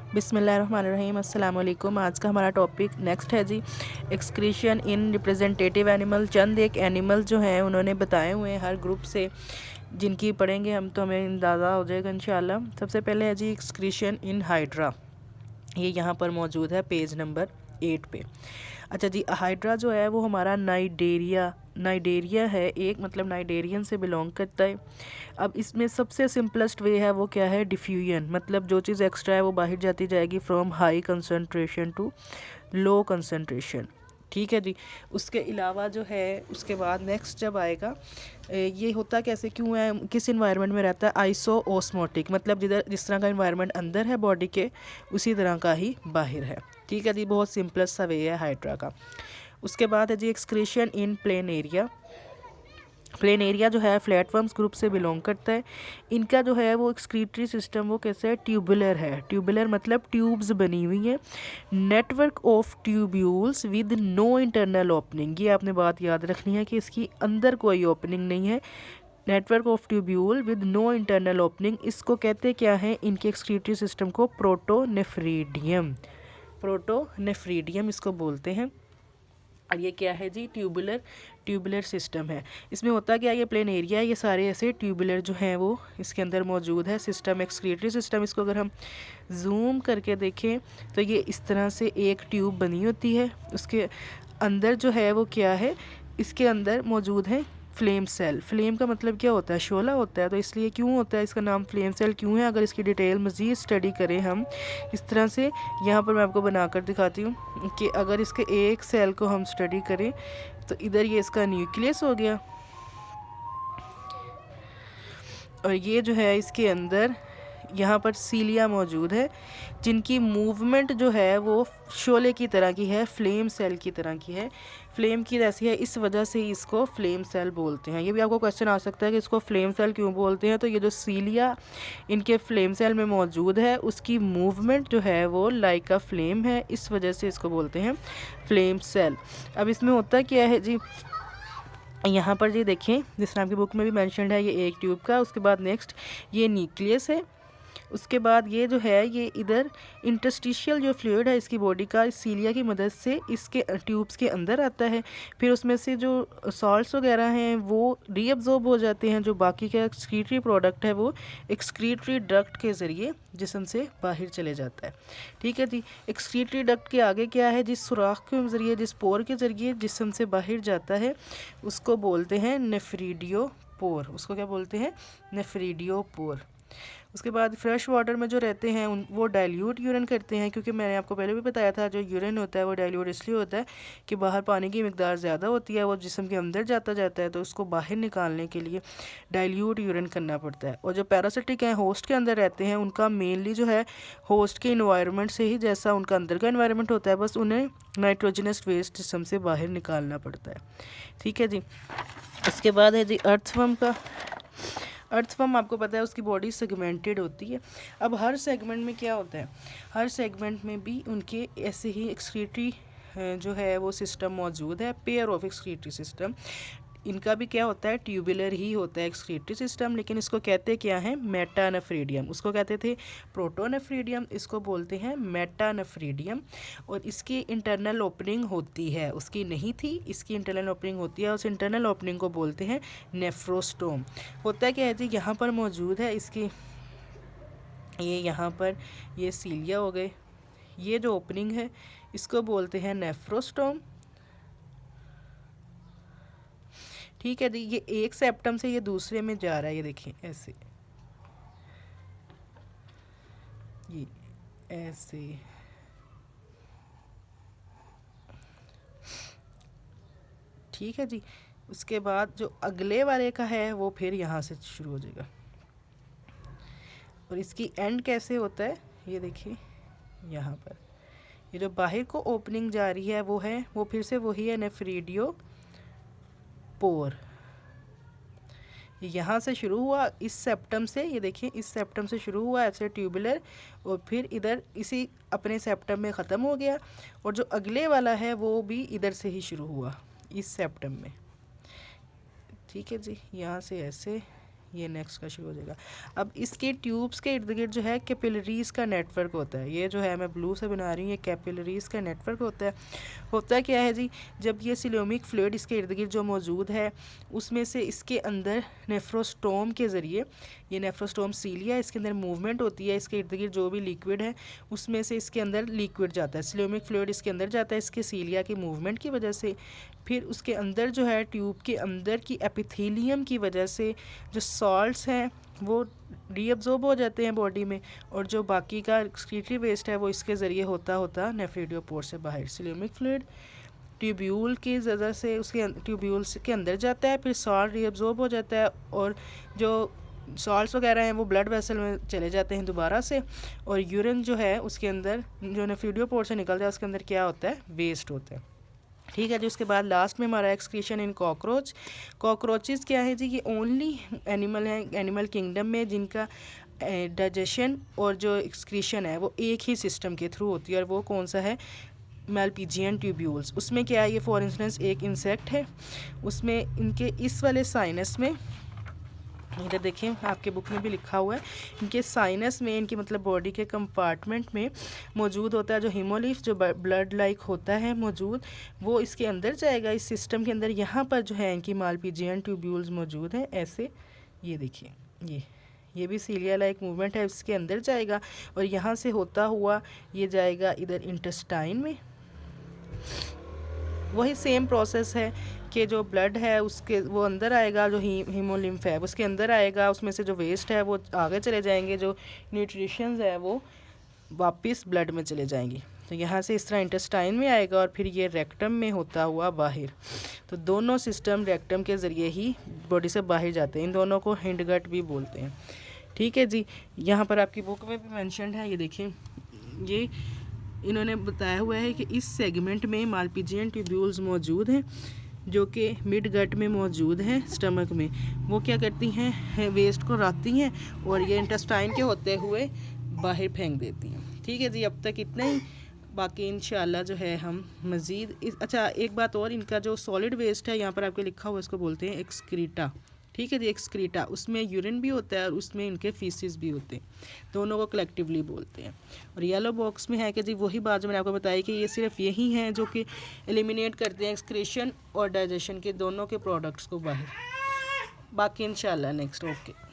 बिस्मिल्लाहिर्रहमानिर्रहीम, अस्सलाम वालेकुम। आज का हमारा टॉपिक नेक्स्ट है जी, एक्सक्रीशन इन रिप्रेजेंटेटिव एनिमल। चंद एक एनिमल जो हैं उन्होंने बताए हुए हैं हर ग्रुप से, जिनकी पढ़ेंगे हम तो हमें अंदाज़ा हो जाएगा इंशाल्लाह। सबसे पहले है जी एक्सक्रीशन इन हाइड्रा, ये यहाँ पर मौजूद है पेज नंबर 8 पे। अच्छा जी, हाइड्रा जो है वो हमारा नाइडेरिया है एक, मतलब नाइडेरियन से बिलोंग करता है। अब इसमें सबसे सिंपलेस्ट वे है वो क्या है, डिफ्यूजन, मतलब जो चीज़ एक्स्ट्रा है वो बाहर जाती जाएगी from high concentration to low concentration. ठीक है जी। उसके अलावा जो है उसके बाद नेक्स्ट जब आएगा, ये होता कैसे क्यों है, किस इन्वायरमेंट में रहता है, आइसो ओस्मोटिक, मतलब जिस तरह का इन्वायरमेंट अंदर है बॉडी के उसी तरह का ही बाहर है। ठीक है जी, बहुत सिंपलेस्ट सा वे है हाइड्रा का। उसके बाद है जी excretion in planaria. Planaria जो है फ्लैटवर्म्स ग्रुप से बिलोंग करता है। इनका जो है वो एक्सक्रीटरी सिस्टम वो कैसे है, ट्यूबुलर है। ट्यूबुलर मतलब ट्यूब्स बनी हुई हैं, network of tubules with no internal opening. ये आपने बात याद रखनी है कि इसकी अंदर कोई ओपनिंग नहीं है। Network of tubule with no internal opening, इसको कहते क्या है, इनके एक्सक्रीटरी सिस्टम को प्रोटोनेफ्रीडियम, प्रोटोनेफ्रीडियम इसको बोलते हैं। और ये क्या है जी, ट्यूबुलर सिस्टम है। इसमें होता क्या है, ये प्लेन एरिया है, ये सारे ऐसे ट्यूबुलर जो हैं वो इसके अंदर मौजूद है। सिस्टम एक्सक्रीटरी सिस्टम, इसको अगर हम जूम करके देखें तो ये इस तरह से एक ट्यूब बनी होती है। उसके अंदर जो है वो क्या है, इसके अंदर मौजूद है फ्लेम सेल। फ्लेम का मतलब क्या होता है, शोला होता है। तो इसलिए क्यों होता है इसका नाम फ्लेम सेल क्यों है, अगर इसकी डिटेल मज़ीद स्टडी करें हम इस तरह से, यहाँ पर मैं आपको बनाकर दिखाती हूँ कि अगर इसके एक सेल को हम स्टडी करें तो इधर ये इसका न्यूक्लियस हो गया, और ये जो है इसके अंदर यहाँ पर सीलिया मौजूद है, जिनकी मूवमेंट जो है वो शोले की तरह की है, फ्लेम सेल की तरह की है, फ्लेम की जैसी है। इस वजह से इसको फ्लेम सेल बोलते हैं। ये भी आपको क्वेश्चन आ सकता है कि इसको फ्लेम सेल क्यों बोलते हैं। तो ये जो सीलिया इनके फ्लेम सेल में मौजूद है, उसकी मूवमेंट जो है वो लाइक अ फ्लेम है, इस वजह से इसको बोलते हैं फ्लेम सेल। अब इसमें होता क्या है जी, यहाँ पर जी देखें जिस तरह की बुक में भी मेंशन्ड है, ये एक ट्यूब का, उसके बाद नेक्स्ट ये न्यूक्लियस है, उसके बाद ये जो है ये इधर इंटरस्टिशियल जो फ्लूइड है इसकी बॉडी का, इस सीलिया की मदद से इसके ट्यूब्स के अंदर आता है। फिर उसमें से जो सॉल्ट्स वगैरह हैं वो रीअब्जॉर्ब हो जाते हैं, जो बाकी का एक्सक्रीटरी प्रोडक्ट है वो एक्सक्रीटरी डक्ट के ज़रिए जिस्म से बाहर चले जाता है। ठीक है जी। एक्सक्रीटरी डक्ट के आगे क्या है, जिस सुराख के ज़रिए, जिस पोर के ज़रिए जिस्म से बाहर जाता है उसको बोलते हैं नेफ्रीडियोपोर। उसको क्या बोलते हैं, नेफ्रीडियोपोर। उसके बाद फ्रेश वाटर में जो रहते हैं वो डाइल्यूट यूरिन करते हैं, क्योंकि मैंने आपको पहले भी बताया था जो यूरिन होता है वो डाइल्यूट इसलिए होता है कि बाहर पानी की मिकदार ज़्यादा होती है, वो जिस्म के अंदर जाता है, तो उसको बाहर निकालने के लिए डाइल्यूट यूरिन करना पड़ता है। और जो पैरासिटिक हैं होस्ट के अंदर रहते हैं, उनका मेनली जो है होस्ट के इन्वायरमेंट से ही जैसा उनका अंदर का इन्वायरमेंट होता है, बस उन्हें नाइट्रोजनस वेस्ट जिस्म से बाहर निकालना पड़ता है। ठीक है जी। इसके बाद है जी अर्थवर्म का। अर्थवर्म आपको पता है उसकी बॉडी सेगमेंटेड होती है। अब हर सेगमेंट में क्या होता है, हर सेगमेंट में भी उनके ऐसे ही एक्सक्रीटरी जो है वो सिस्टम मौजूद है, पेयर ऑफ एक्सक्रीटरी सिस्टम। इनका भी क्या होता है, ट्यूबुलर ही होता है एक्सक्रीटरी सिस्टम, लेकिन इसको कहते क्या है, मेटानेफ्रीडियम। उसको कहते थे प्रोटोनेफ्रीडियम, इसको बोलते हैं मेटानेफ्रीडियम। और इसकी इंटरनल ओपनिंग होती है, उसकी नहीं थी, इसकी इंटरनल ओपनिंग होती है, उस इंटरनल ओपनिंग को बोलते हैं नेफ्रोस्टोम। होता क्या है जी, यहाँ पर मौजूद है इसकी, ये यहाँ पर ये सीलिया हो गए, ये जो ओपनिंग है इसको बोलते हैं नेफ्रोस्टोम। ठीक है जी। ये एक सेप्टम से ये दूसरे में जा रहा है, ये देखिए ऐसे, ये ऐसे। ठीक है जी। उसके बाद जो अगले वाले का है वो फिर यहाँ से शुरू हो जाएगा, और इसकी एंड कैसे होता है ये देखिए, यहाँ पर ये जो बाहर को ओपनिंग जा रही है वो फिर से वही है नेफ्रीडियो पोर। यहाँ से शुरू हुआ इस सेप्टम से, ये देखिए इस सेप्टम से शुरू हुआ ऐसे ट्यूबुलर, और फिर इधर इसी अपने सेप्टम में ख़त्म हो गया। और जो अगले वाला है वो भी इधर से ही शुरू हुआ इस सेप्टम में। ठीक है जी। यहाँ से ऐसे, ये नेक्स्ट का शुरू हो जाएगा। अब इसके ट्यूब्स के इर्द गिर्द जो है कैपिलरीज़ का नेटवर्क होता है। ये जो है मैं ब्लू से बना रही हूँ, ये कैपिलरीज़ का नेटवर्क होता है। होता क्या है जी, जब ये सिलोमिक फ्लूइड इसके इर्द गिर्द जो मौजूद है उसमें से इसके अंदर नेफ्रोस्टोम के ज़रिए, ये नेफ्रोस्टोम सीलिया, इसके अंदर मूवमेंट होती है, इसके इर्द गिर्द जो भी लिक्विड है उसमें से इसके अंदर लिक्विड जाता है, सिलोमिक फ्लूइड इसके अंदर जाता है इसके सीलिया की मूवमेंट की वजह से। फिर उसके अंदर जो है ट्यूब के अंदर की एपिथेलियम की वजह से जो सॉल्ट्स हैं वो रीअब्जॉर्ब हो जाते हैं बॉडी में, और जो बाकी का एक्सक्रीटरी वेस्ट है वो इसके ज़रिए होता होता नेफ्रिडियोपोर से बाहर सिलोमिक फ्लूइड ट्यूब्यूल की वजह से उसके ट्यूब्यूल्स के अंदर जाता है, फिर सॉल्ट रीअब्जॉर्ब हो जाता है और जो सॉल्ट्स वगैरह हैं वो ब्लड वेसल में चले जाते हैं दोबारा से, और यूरिन जो है उसके अंदर जो नेफ्रिडियोपोर से निकलता है उसके अंदर क्या होता है, वेस्ट होता है। ठीक है जी। उसके बाद लास्ट में हमारा एक्सक्रीशन इन कॉकरोच। कॉकरोचेस क्या है जी, ये ओनली एनिमल हैं एनिमल किंगडम में जिनका डाइजेशन और जो एक्सक्रीशन है वो एक ही सिस्टम के थ्रू होती है, और वो कौन सा है, मैल्पीजियन ट्यूब्यूल्स। उसमें क्या है, ये फॉर इंस्टेंस एक इंसेक्ट है, उसमें इनके इस वाले साइनस में, इधर देखिए आपके बुक में भी लिखा हुआ है, इनके साइनस में, इनकी मतलब बॉडी के कंपार्टमेंट में मौजूद होता है जो हीमोलिफ जो ब्लड लाइक होता है मौजूद, वो इसके अंदर जाएगा इस सिस्टम के अंदर। यहाँ पर जो है इनकी मालपीजियन ट्यूब्यूल्स मौजूद हैं ऐसे, ये देखिए ये भी सीलिया लाइक मूवमेंट है, इसके अंदर जाएगा और यहाँ से होता हुआ ये जाएगा इधर इंटेस्टाइन में। वही सेम प्रोसेस है कि जो ब्लड है उसके वो अंदर आएगा, जो हीमोलिम्फ है उसके अंदर आएगा, उसमें से जो वेस्ट है वो आगे चले जाएंगे, जो न्यूट्रिशंस है वो वापस ब्लड में चले जाएंगी। तो यहाँ से इस तरह इंटेस्टाइन में आएगा और फिर ये रेक्टम में होता हुआ बाहर। तो दोनों सिस्टम रेक्टम के ज़रिए ही बॉडी से बाहर जाते हैं। इन दोनों को हिंडगट भी बोलते हैं। ठीक है जी। यहाँ पर आपकी बुक में भी मेंशन्ड है, ये देखिए, ये इन्होंने बताया हुआ है कि इस सेगमेंट में मालपीजियन ट्यूब्यूल्स मौजूद हैं जो कि मिड गट में मौजूद हैं स्टमक में। वो क्या करती हैं, वेस्ट को रखती हैं और ये इंटेस्टाइन के होते हुए बाहर फेंक देती हैं। ठीक है जी, अब तक इतना ही। बाकी इंशाल्लाह जो है हम मज़ीद अच्छा एक बात और, इनका जो सॉलिड वेस्ट है यहाँ पर आपके लिखा हुआ है, इसको बोलते हैं एक्सक्रीटा। ठीक है जी, एक्सक्रीटा, उसमें यूरिन भी होता है और उसमें इनके फीसिस भी होते हैं, दोनों को कलेक्टिवली बोलते हैं। और येलो बॉक्स में है कि जी वही बात जो मैंने आपको बताई कि ये सिर्फ यही हैं जो कि एलिमिनेट करते हैं एक्सक्रीशन और डाइजेशन के दोनों के प्रोडक्ट्स को बाहर। बाकी इंशाल्लाह नेक्स्ट। ओके।